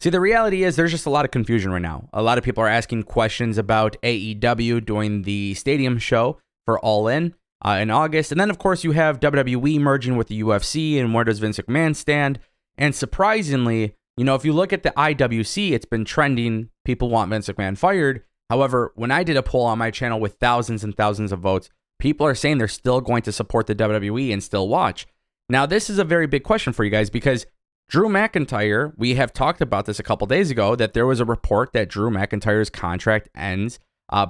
See, the reality is there's just a lot of confusion right now. A lot of people are asking questions about AEW doing the stadium show for All In August. And then, of course, you have WWE merging with the UFC, and where does Vince McMahon stand? And surprisingly, if you look at the IWC, it's been trending. People want Vince McMahon fired. However, when I did a poll on my channel with thousands and thousands of votes, people are saying they're still going to support the WWE and still watch. Now, this is a very big question for you guys because Drew McIntyre, we have talked about this a couple days ago, that there was a report that Drew McIntyre's contract ends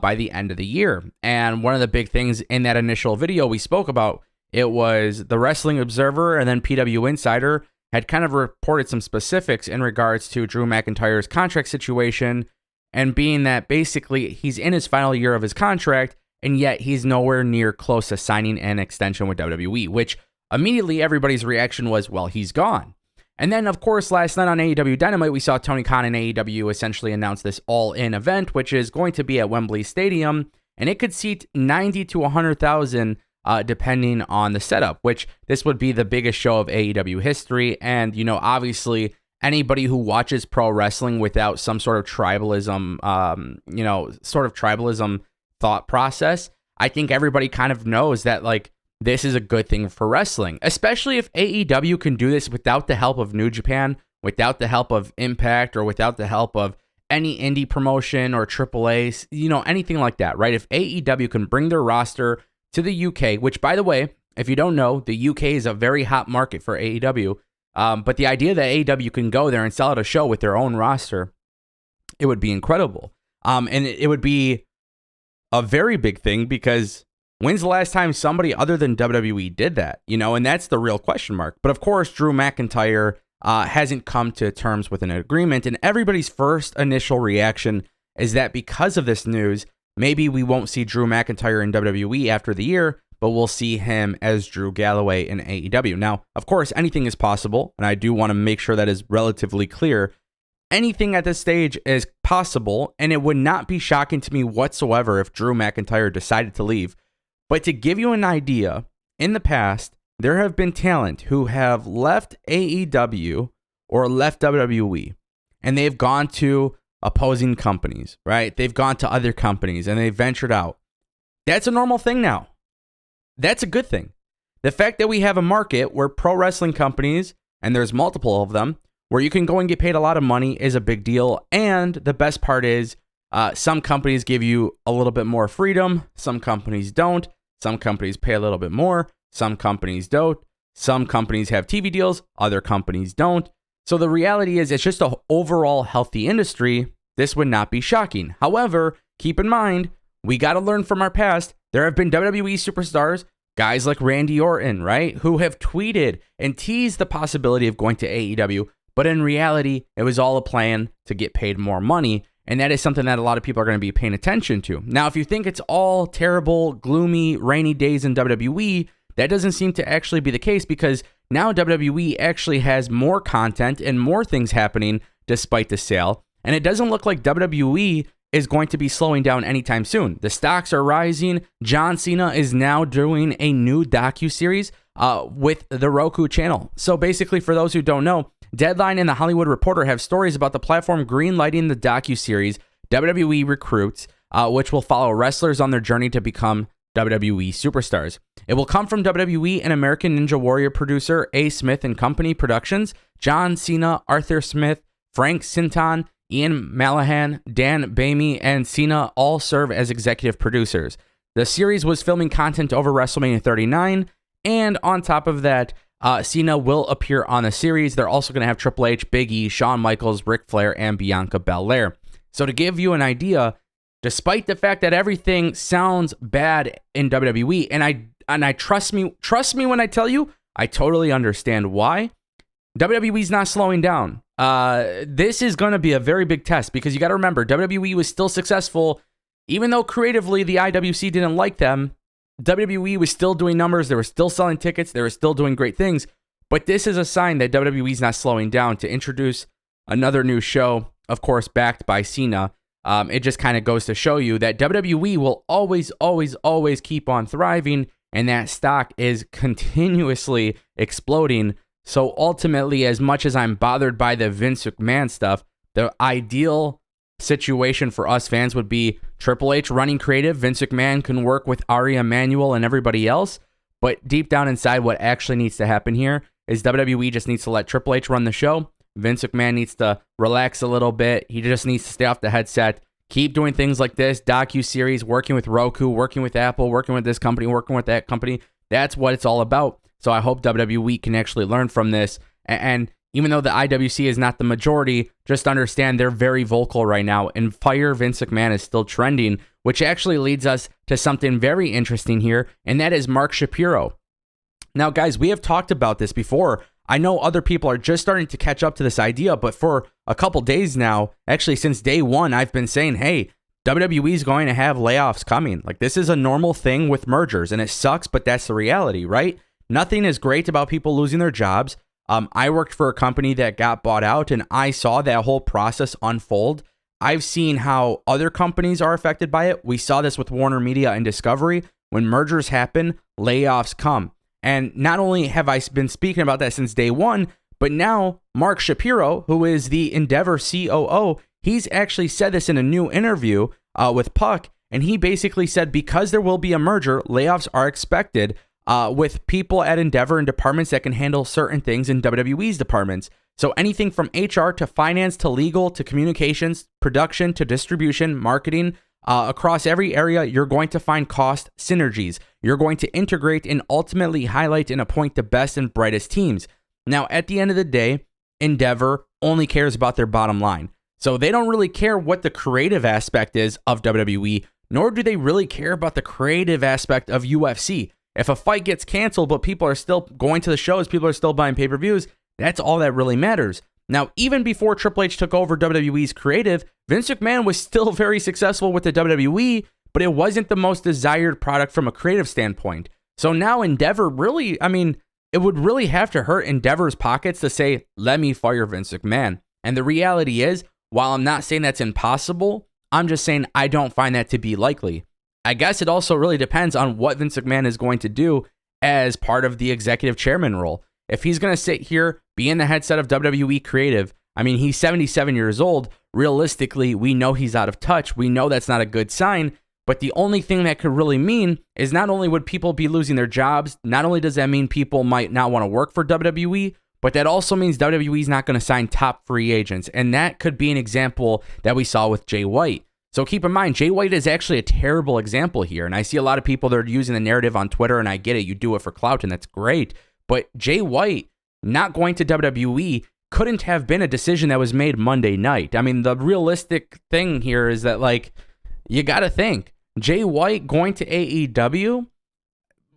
by the end of the year. And one of the big things in that initial video we spoke about, it was the Wrestling Observer and then PW Insider had kind of reported some specifics in regards to Drew McIntyre's contract situation, and being that basically he's in his final year of his contract, and yet he's nowhere near close to signing an extension with WWE, which immediately everybody's reaction was, well, he's gone. And then, of course, last night on AEW Dynamite, we saw Tony Khan and AEW essentially announce this all-in event, which is going to be at Wembley Stadium, and it could seat 90 to 100,000 depending on the setup, which this would be the biggest show of AEW history. And, obviously, anybody who watches pro wrestling without some sort of tribalism, tribalism thought process, I think everybody kind of knows that, this is a good thing for wrestling, especially if AEW can do this without the help of New Japan, without the help of Impact, or without the help of any indie promotion or AAA, anything like that, right? If AEW can bring their roster to the UK, which, by the way, if you don't know, the UK is a very hot market for AEW, but the idea that AEW can go there and sell out a show with their own roster, it would be incredible. And it would be a very big thing because when's the last time somebody other than WWE did that? And that's the real question mark. But of course, Drew McIntyre hasn't come to terms with an agreement. And everybody's first initial reaction is that because of this news, maybe we won't see Drew McIntyre in WWE after the year, but we'll see him as Drew Galloway in AEW. Now, of course, anything is possible. And I do want to make sure that is relatively clear. Anything at this stage is possible. And it would not be shocking to me whatsoever if Drew McIntyre decided to leave. But to give you an idea, in the past, there have been talent who have left AEW or left WWE, and they've gone to opposing companies, right? They've gone to other companies, and they've ventured out. That's a normal thing now. That's a good thing. The fact that we have a market where pro wrestling companies, and there's multiple of them, where you can go and get paid a lot of money is a big deal. And the best part is some companies give you a little bit more freedom. Some companies don't. Some companies pay a little bit more. Some companies don't. Some companies have TV deals. Other companies don't. So the reality is it's just an overall healthy industry. This would not be shocking. However, keep in mind, we got to learn from our past. There have been WWE superstars, guys like Randy Orton, right, who have tweeted and teased the possibility of going to AEW. But in reality, it was all a plan to get paid more money. And that is something that a lot of people are going to be paying attention to. Now, if you think it's all terrible, gloomy, rainy days in WWE, that doesn't seem to actually be the case because now WWE actually has more content and more things happening despite the sale. And it doesn't look like WWE is going to be slowing down anytime soon. The stocks are rising. John Cena is now doing a new docuseries with the Roku channel. So basically, for those who don't know, Deadline and The Hollywood Reporter have stories about the platform greenlighting the docuseries WWE Recruits, which will follow wrestlers on their journey to become WWE superstars. It will come from WWE and American Ninja Warrior producer A. Smith and Company Productions. John Cena, Arthur Smith, Frank Sinton, Ian Mallahan, Dan Bamey, and Cena all serve as executive producers. The series was filming content over WrestleMania 39, and on top of that, Cena will appear on the series. They're also going to have Triple H, Big E, Shawn Michaels, Ric Flair, and Bianca Belair. So to give you an idea, despite the fact that everything sounds bad in WWE, and I trust me when I tell you, I totally understand why. WWE's not slowing down. This is going to be a very big test because you got to remember, WWE was still successful, even though creatively the IWC didn't like them. WWE was still doing numbers. They were still selling tickets. They were still doing great things. But this is a sign that WWE's not slowing down to introduce another new show, of course, backed by Cena. It just kind of goes to show you that WWE will always, always, always keep on thriving, and that stock is continuously exploding. So ultimately, as much as I'm bothered by the Vince McMahon stuff, The ideal situation for us fans would be Triple H running creative. Vince McMahon can work with Ari Emanuel and everybody else. But deep down inside, what actually needs to happen here is WWE just needs to let Triple H run the show. Vince McMahon needs to relax a little bit. He just needs to stay off the headset. Keep doing things like this, docu-series, working with Roku, working with Apple, working with this company, working with that company. That's what it's all about. So I hope WWE can actually learn from this. And even though the IWC is not the majority, just understand they're very vocal right now. And fire Vince McMahon is still trending, which actually leads us to something very interesting here, and that is Mark Shapiro. Now, guys, we have talked about this before. I know other people are just starting to catch up to this idea, but for a couple days now, actually since day one, I've been saying, hey, WWE is going to have layoffs coming. Like, this is a normal thing with mergers, and it sucks, but that's the reality, right? Nothing is great about people losing their jobs. I worked for a company that got bought out, and I saw that whole process unfold. I've seen how other companies are affected by it. We saw this with Warner Media and Discovery. When mergers happen, layoffs come. And not only have I been speaking about that since day one, but now Mark Shapiro, who is the Endeavor COO, he's actually said this in a new interview with Puck. And he basically said, because there will be a merger, layoffs are expected with people at Endeavor and departments that can handle certain things in WWE's departments. So anything from HR to finance to legal to communications, production to distribution, marketing, across every area, you're going to find cost synergies. You're going to integrate and ultimately highlight and appoint the best and brightest teams. Now, at the end of the day, Endeavor only cares about their bottom line. So they don't really care what the creative aspect is of WWE, nor do they really care about the creative aspect of UFC. If a fight gets canceled, but people are still going to the shows, people are still buying pay-per-views, that's all that really matters. Now, even before Triple H took over WWE's creative, Vince McMahon was still very successful with the WWE, but it wasn't the most desired product from a creative standpoint. So now Endeavor really, it would really have to hurt Endeavor's pockets to say, let me fire Vince McMahon. And the reality is, while I'm not saying that's impossible, I'm just saying I don't find that to be likely. I guess it also really depends on what Vince McMahon is going to do as part of the executive chairman role. If he's going to sit here, be in the headset of WWE creative, he's 77 years old. Realistically, we know he's out of touch. We know that's not a good sign. But the only thing that could really mean is not only would people be losing their jobs, not only does that mean people might not want to work for WWE, but that also means WWE is not going to sign top free agents. And that could be an example that we saw with Jay White. So keep in mind, Jay White is actually a terrible example here. And I see a lot of people that are using the narrative on Twitter, and I get it. You do it for clout, and that's great. But Jay White not going to WWE couldn't have been a decision that was made Monday night. The realistic thing here is that, you got to think. Jay White going to AEW,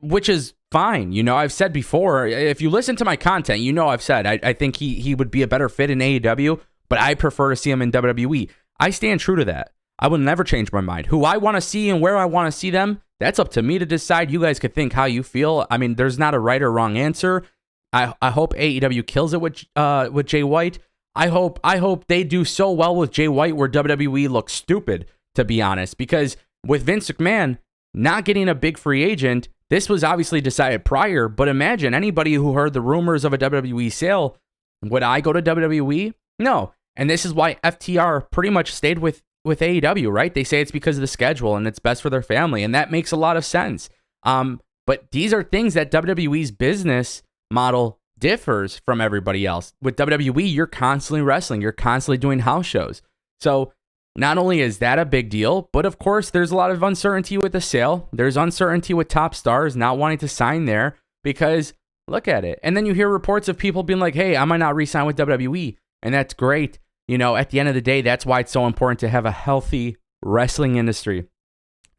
which is fine. I've said before, if you listen to my content, I've said I think he would be a better fit in AEW, but I prefer to see him in WWE. I stand true to that. I will never change my mind. Who I want to see and where I want to see them, that's up to me to decide. You guys could think how you feel. There's not a right or wrong answer. I hope AEW kills it with Jay White. I hope they do so well with Jay White where WWE looks stupid, to be honest. Because with Vince McMahon not getting a big free agent, this was obviously decided prior. But imagine anybody who heard the rumors of a WWE sale. Would I go to WWE? No. And this is why FTR pretty much stayed with AEW, right? They say it's because of the schedule and it's best for their family, and that makes a lot of sense. But these are things that WWE's business model differs from everybody else. With WWE, you're constantly wrestling, you're constantly doing house shows. So not only is that a big deal, but of course there's a lot of uncertainty with the sale. There's uncertainty with top stars not wanting to sign there because look at it. And then you hear reports of people being like, hey, I might not re-sign with WWE, and that's great. At the end of the day, that's why it's so important to have a healthy wrestling industry.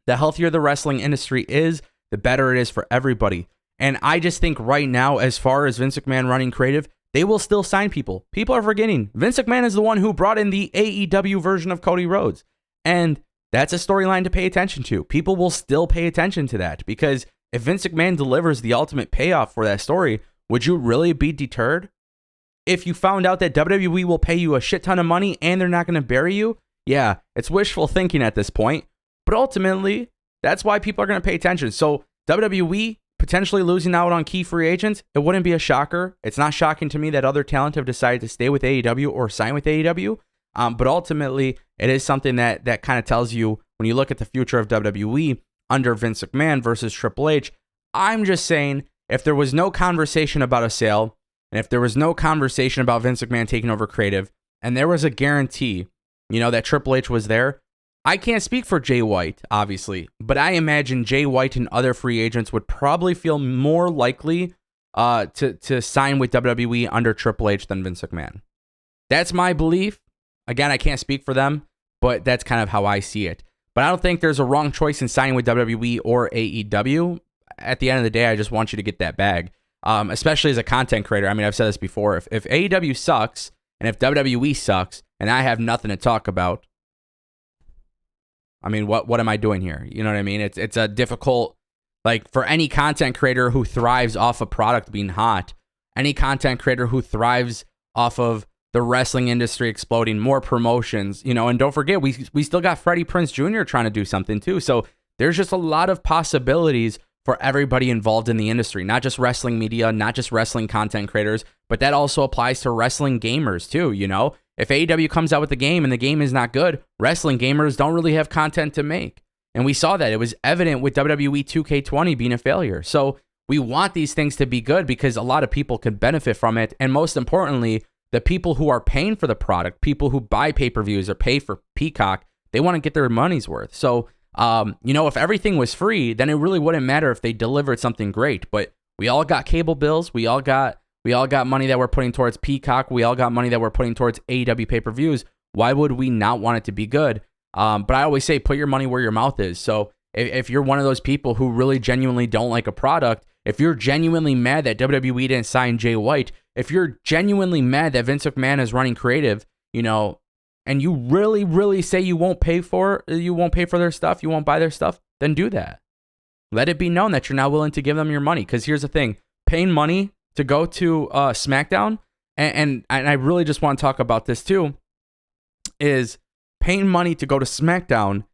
The healthier the wrestling industry is, the better it is for everybody. And I just think right now, as far as Vince McMahon running creative, they will still sign people. People are forgetting. Vince McMahon is the one who brought in the AEW version of Cody Rhodes. And that's a storyline to pay attention to. People will still pay attention to that because if Vince McMahon delivers the ultimate payoff for that story, would you really be deterred? If you found out that WWE will pay you a shit ton of money and they're not going to bury you, yeah, it's wishful thinking at this point. But ultimately, that's why people are going to pay attention. So WWE potentially losing out on key free agents, it wouldn't be a shocker. It's not shocking to me that other talent have decided to stay with AEW or sign with AEW. But ultimately, it is something that kind of tells you when you look at the future of WWE under Vince McMahon versus Triple H. I'm just saying, if there was no conversation about a sale, and if there was no conversation about Vince McMahon taking over creative, and there was a guarantee, that Triple H was there, I can't speak for Jay White, obviously, but I imagine Jay White and other free agents would probably feel more likely to sign with WWE under Triple H than Vince McMahon. That's my belief. Again, I can't speak for them, but that's kind of how I see it. But I don't think there's a wrong choice in signing with WWE or AEW. At the end of the day, I just want you to get that bag, especially as a content creator. I mean, I've said this before. If AEW sucks and if WWE sucks and I have nothing to talk about, I mean, what am I doing here? You know what I mean? It's a difficult, like, for any content creator who thrives off a product being hot, any content creator who thrives off of the wrestling industry exploding, more promotions, and don't forget, we still got Freddie Prinze Jr. trying to do something too. So there's just a lot of possibilities for everybody involved in the industry, not just wrestling media, not just wrestling content creators, but that also applies to wrestling gamers too, If AEW comes out with a game and the game is not good, wrestling gamers don't really have content to make. And we saw that. It was evident with WWE 2K20 being a failure. So we want these things to be good because a lot of people can benefit from it. And most importantly, the people who are paying for the product, people who buy pay-per-views or pay for Peacock, they want to get their money's worth. So, if everything was free, then it really wouldn't matter if they delivered something great. But we all got cable bills. We all got money that we're putting towards Peacock. We all got money that we're putting towards AEW pay-per-views. Why would we not want it to be good? But I always say, put your money where your mouth is. So if you're one of those people who really genuinely don't like a product, if you're genuinely mad that WWE didn't sign Jay White, if you're genuinely mad that Vince McMahon is running creative, and you really, really say you won't pay for their stuff, you won't buy their stuff, then do that. Let it be known that you're not willing to give them your money. Because here's the thing, paying money to go to Smackdown, and I really just want to talk about this too, is paying money to go to Smackdown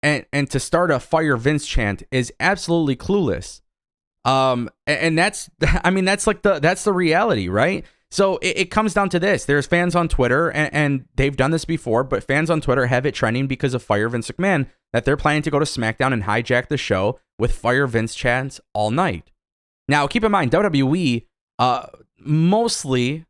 and to start a Fire Vince chant is absolutely clueless. And that's the reality, right? So it comes down to this. There's fans on Twitter, and they've done this before, but fans on Twitter have it trending because of Fire Vince McMahon, that they're planning to go to SmackDown and hijack the show with Fire Vince chants all night. Now, keep in mind, WWE, mostly,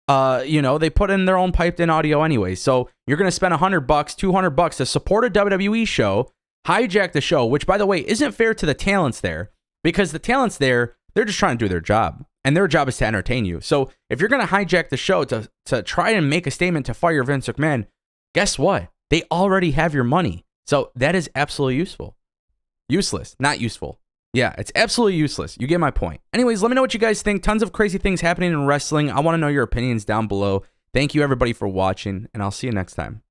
they put in their own piped-in audio anyway. So you're going to spend $100, $200 to support a WWE show, hijack the show, which, by the way, isn't fair to the talents there, because the talents there, they're just trying to do their job, and their job is to entertain you. So if you're going to hijack the show to try and make a statement to fire Vince McMahon, guess what? They already have your money. So that is absolutely useless, not useful. Yeah, it's absolutely useless. You get my point. Anyways, let me know what you guys think. Tons of crazy things happening in wrestling. I want to know your opinions down below. Thank you, everybody, for watching, and I'll see you next time.